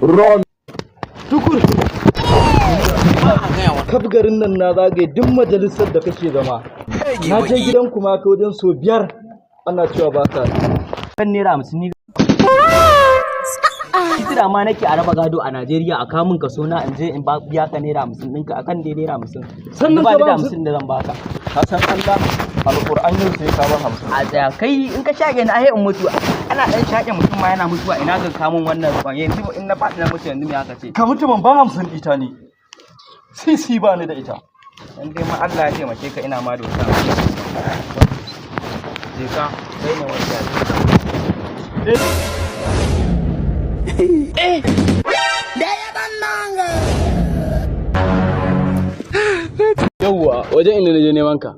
ron tukur kaf garin nan na zagaye duk majalisar da kake zama. Na je gidan kuma ka wajen so 5 ana cewa baka kan naira 50 ni kira ma nake a raba gado a Najeriya a kamun kaso na in je in biya ka naira 50 ɗinka akan dai naira 50 sannan ba da 50 da zan baka. ka san Allah alqur'ani sai ka ba 50 a tsaya kai in ka shage na ai in mutu ana dan shage mutum ma yana mutuwa ina ga kamun wannan ruwan yanzu in na faɗi na mutu yanzu me aka ce ka mutu ban ba 50 ita ne sisi ba ni da ita dan dai ma Allah ya taimake ka ina ma da wata je ka kai ne wanda yawwa wajen inda naje neman ka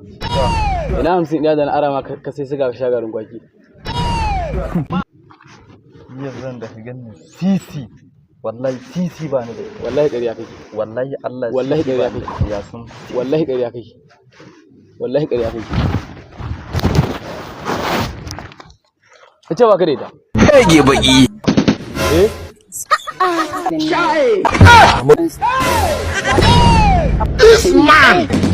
ina 50 ɗaya da na arama ka sai suga shagarin gwaki yanzu da ka gani sisi wallahi sisi ba ni da wallahi ƙarya kake wallahi Allah wallahi ƙarya kake ya sun wallahi ƙarya kake wallahi ƙarya kake kace ba ka da ita Rage baki. eh This man.